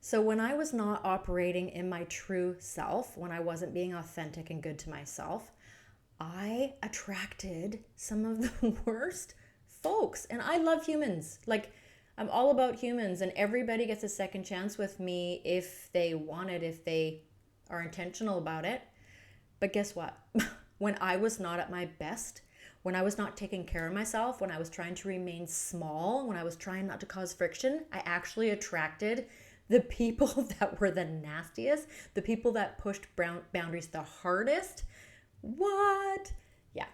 So when I was not operating in my true self, when I wasn't being authentic and good to myself, I attracted some of the worst folks. And I love humans. Like, I'm all about humans, and everybody gets a second chance with me if they want it, if they are intentional about it. But guess what? When I was not at my best, when I was not taking care of myself, when I was trying to remain small, when I was trying not to cause friction, I actually attracted the people that were the nastiest, the people that pushed boundaries the hardest. What? Yeah.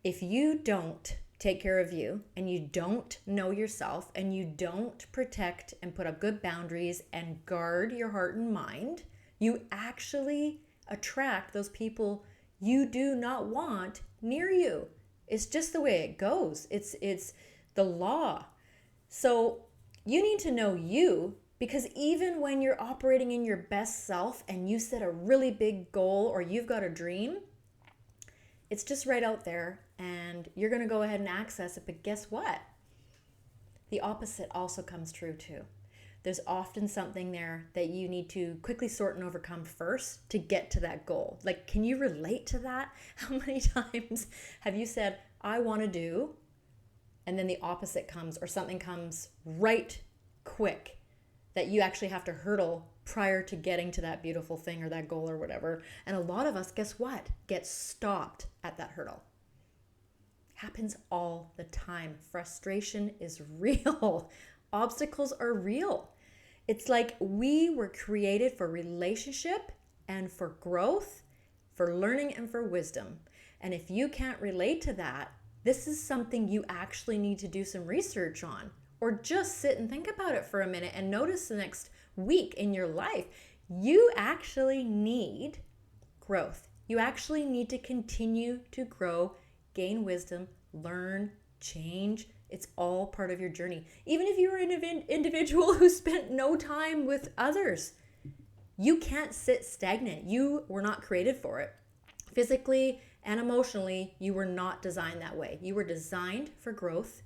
If you don't take care of you and you don't know yourself and you don't protect and put up good boundaries and guard your heart and mind, you actually attract those people you do not want near you. It's just the way it goes. It's the law. So you need to know you, because even when you're operating in your best self and you set a really big goal or you've got a dream, it's just right out there and you're going to go ahead and access it. But guess what? The opposite also comes true too. There's often something there that you need to quickly sort and overcome first to get to that goal. Like, can you relate to that? How many times have you said, I want to do, and then the opposite comes, or something comes right quick that you actually have to hurdle prior to getting to that beautiful thing or that goal or whatever. And a lot of us, guess what? Get stopped at that hurdle. Happens all the time. Frustration is real. Obstacles are real. It's like we were created for relationship and for growth, for learning and for wisdom. And if you can't relate to that, this is something you actually need to do some research on, or just sit and think about it for a minute and notice the next week in your life. You actually need growth. You actually need to continue to grow, gain wisdom, learn, change. It's all part of your journey. Even if you're an individual who spent no time with others, you can't sit stagnant. You were not created for it. Physically and emotionally, you were not designed that way. You were designed for growth.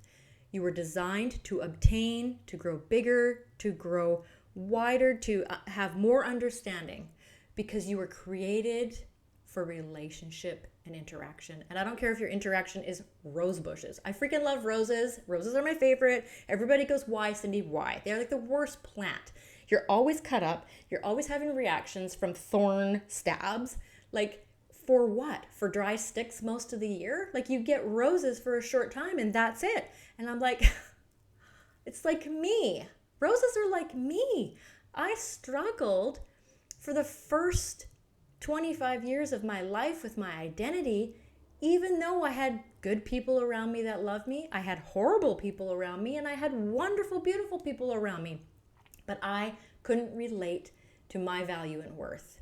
You were designed to obtain, to grow bigger, to grow wider, to have more understanding, because you were created for relationship and interaction. And I don't care if your interaction is rose bushes. I freaking love roses. Roses are my favorite. Everybody goes, why, Cindy? Why? They're like the worst plant. You're always cut up. You're always having reactions from thorn stabs. Like, for what? For dry sticks most of the year? Like, you get roses for a short time and that's it. And I'm like, it's like me. Roses are like me. I struggled for the first 25 years of my life with my identity, even though I had good people around me that loved me. I had horrible people around me, and I had wonderful, beautiful people around me. But I couldn't relate to my value and worth.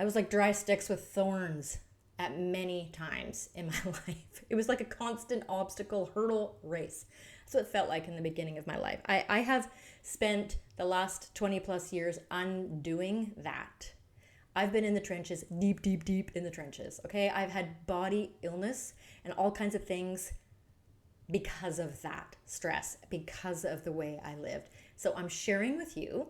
I was like dry sticks with thorns at many times in my life. It was like a constant obstacle hurdle race. That's what it felt like in the beginning of my life. I have spent the last 20 plus years undoing that. I've been in the trenches, deep, deep, deep in the trenches, okay? I've had body illness and all kinds of things because of that stress, because of the way I lived. So I'm sharing with you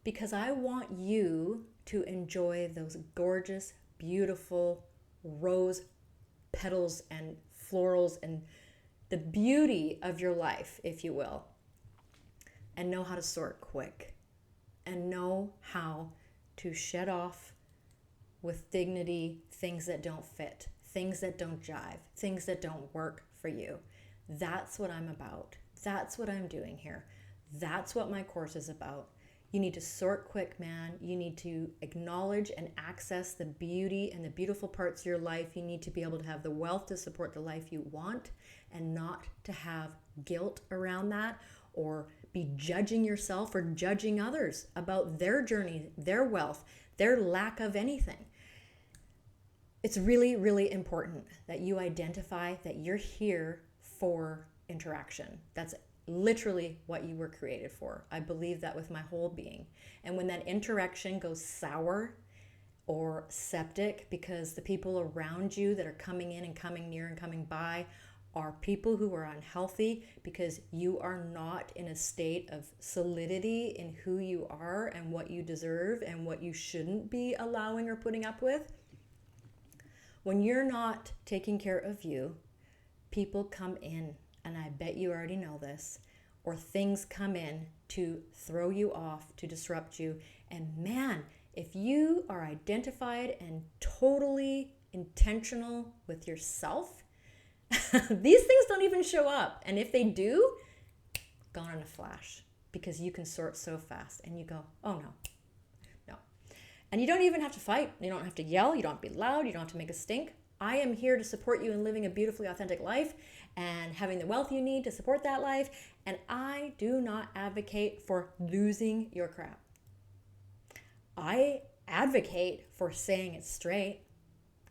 because I want you to enjoy those gorgeous, beautiful rose petals and florals and the beauty of your life, if you will, and know how to sort quick and know how to shed off with dignity things that don't fit, things that don't jive, things that don't work for you. That's what I'm about. That's what I'm doing here. That's what my course is about. You need to sort quick, man. You need to acknowledge and access the beauty and the beautiful parts of your life. You need to be able to have the wealth to support the life you want and not to have guilt around that or be judging yourself or judging others about their journey, their wealth, their lack of anything. It's really, really important that you identify that you're here for interaction. That's literally what you were created for. I believe that with my whole being. And when that interaction goes sour or septic because the people around you that are coming in and coming near and coming by are people who are unhealthy because you are not in a state of solidity in who you are and what you deserve and what you shouldn't be allowing or putting up with. When you're not taking care of you, people come in, and I bet you already know this, or things come in to throw you off, to disrupt you. And man, if you are identified and totally intentional with yourself, these things don't even show up. And if they do, gone in a flash, because you can sort so fast and you go, oh no. And you don't even have to fight. You don't have to yell. You don't have to be loud. You don't have to make a stink. I am here to support you in living a beautifully authentic life and having the wealth you need to support that life. And I do not advocate for losing your crap. I advocate for saying it straight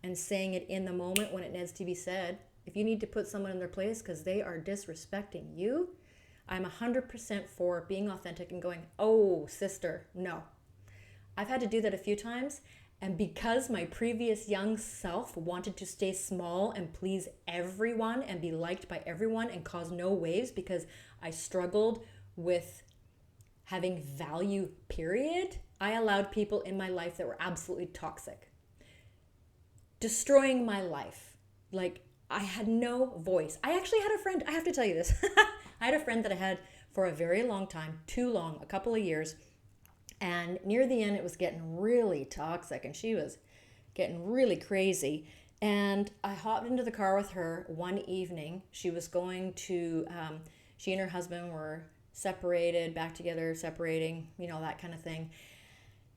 and saying it in the moment when it needs to be said. If you need to put someone in their place because they are disrespecting you, I'm 100% for being authentic and going, oh, sister, no. I've had to do that a few times, and because my previous young self wanted to stay small and please everyone and be liked by everyone and cause no waves because I struggled with having value, period, I allowed people in my life that were absolutely toxic, destroying my life. Like, I had no voice. I actually had a friend, I have to tell you this. I had a friend that I had for a very long time, too long, a couple of years. And near the end, it was getting really toxic and she was getting really crazy. And I hopped into the car with her one evening. She was going to, she and her husband were separated, back together, separating, you know, that kind of thing.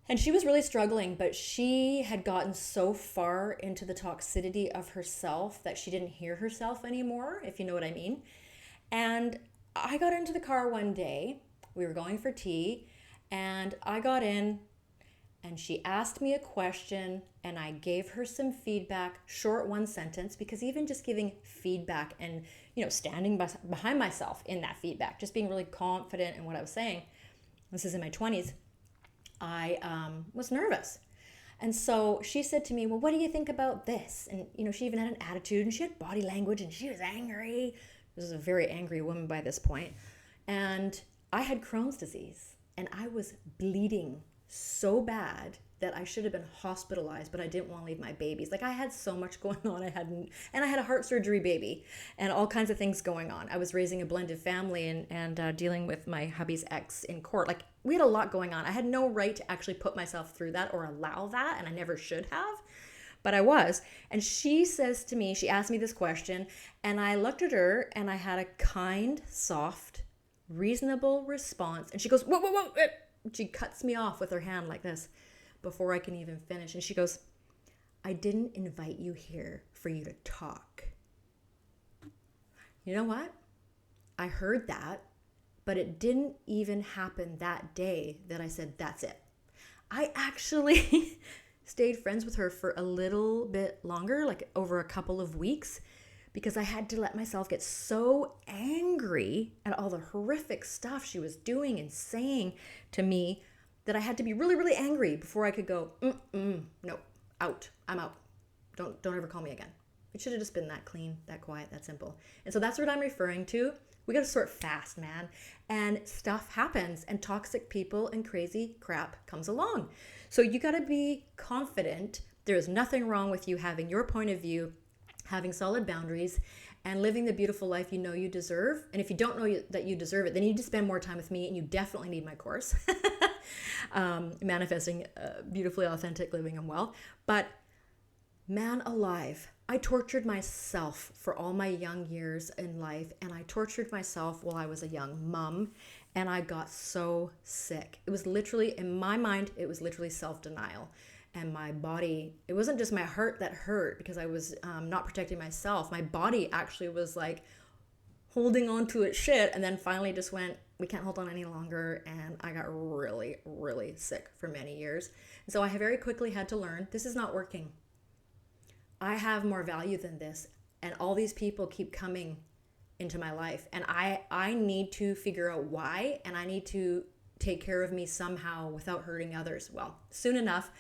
And she was really struggling, but she had gotten so far into the toxicity of herself that she didn't hear herself anymore, if you know what I mean. And I got into the car one day. We were going for tea. And I got in and she asked me a question and I gave her some feedback, short one sentence, because even just giving feedback and, you know, standing behind myself in that feedback, just being really confident in what I was saying, this is in my 20s, I was nervous. And so she said to me, well, what do you think about this? And, you know, she even had an attitude and she had body language and she was angry. This is a very angry woman by this point. And I had Crohn's disease. And I was bleeding so bad that I should have been hospitalized, but I didn't want to leave my babies. Like, I had so much going on. I had a heart surgery baby and all kinds of things going on. I was raising a blended family and dealing with my hubby's ex in court. Like, we had a lot going on. I had no right to actually put myself through that or allow that, and I never should have, but I was. And she says to me, she asked me this question, and I looked at her and I had a kind, soft, reasonable response. And she goes, whoa, whoa, whoa. She cuts me off with her hand like this before I can even finish. And she goes, I didn't invite you here for you to talk. You know what? I heard that, but it didn't even happen that day that I said, that's it. I actually stayed friends with her for a little bit longer, like over a couple of weeks, because I had to let myself get so angry at all the horrific stuff she was doing and saying to me that I had to be really, really angry before I could go, no, out, I'm out. Don't ever call me again. It should have just been that clean, that quiet, that simple. And so that's what I'm referring to. We got to sort fast, man. And stuff happens and toxic people and crazy crap comes along. So you got to be confident. There is nothing wrong with you having your point of view, having solid boundaries, and living the beautiful life you know you deserve. And if you don't know that you deserve it, then you need to spend more time with me, and you definitely need my course, Manifesting Beautifully Authentic Living and Wealth. But man alive, I tortured myself for all my young years in life, and I tortured myself while I was a young mom, and I got so sick. It was literally, in my mind, it was literally self-denial. And my body, it wasn't just my heart that hurt because I was not protecting myself. My body actually was like holding on to its shit, and then finally just went, we can't hold on any longer. And I got really, really sick for many years. And so I very quickly had to learn, this is not working. I have more value than this. And all these people keep coming into my life. And I need to figure out why, and I need to take care of me somehow without hurting others. Well, soon enough,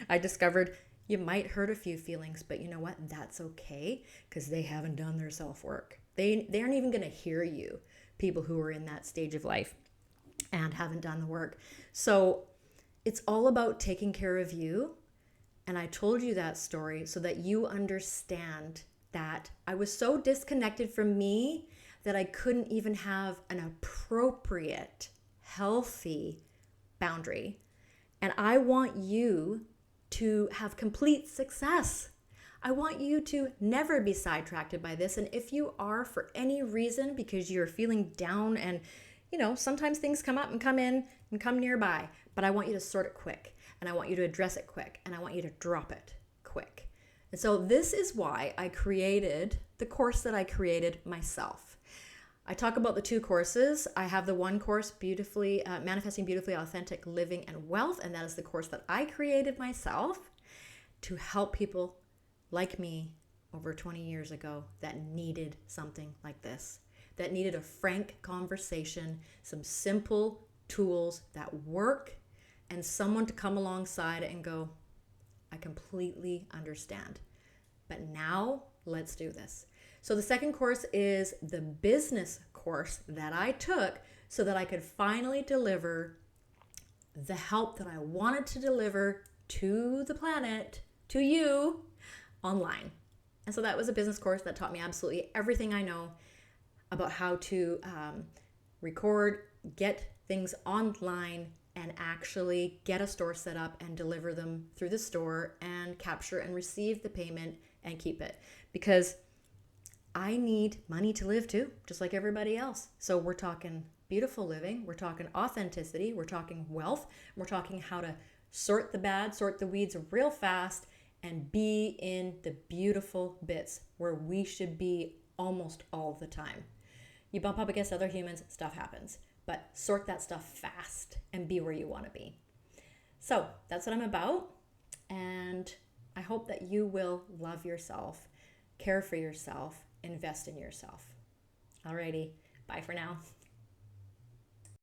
I discovered You might hurt a few feelings, but you know what? That's okay because they haven't done their self-work. They aren't even going to hear you, people who are in that stage of life and haven't done the work. So it's all about taking care of you. And I told you that story so that you understand that I was so disconnected from me that I couldn't even have an appropriate, healthy boundary. And I want you to have complete success. I want you to never be sidetracked by this. And if you are, for any reason, because you're feeling down and, sometimes things come up and come in and come nearby, but I want you to sort it quick, and I want you to address it quick, and I want you to drop it quick. And so this is why I created the course that I created myself. I talk about the two courses. I have the one course, Manifesting Beautifully Authentic Living and Wealth, and that is the course that I created myself to help people like me over 20 years ago that needed something like this, that needed a frank conversation, some simple tools that work, and someone to come alongside and go, I completely understand. But now let's do this. So the second course is the business course that I took so that I could finally deliver the help that I wanted to deliver to the planet, to you, online. And so that was a business course that taught me absolutely everything I know about how to record, get things online, and actually get a store set up and deliver them through the store and capture and receive the payment and keep it. Because I need money to live too, just like everybody else. So we're talking beautiful living, we're talking authenticity, we're talking wealth, we're talking how to sort the bad, sort the weeds real fast, and be in the beautiful bits where we should be almost all the time. You bump up against other humans, stuff happens, but sort that stuff fast and be where you want to be. So that's what I'm about, and I hope that you will love yourself, care for yourself, invest in yourself. Alrighty, bye for now.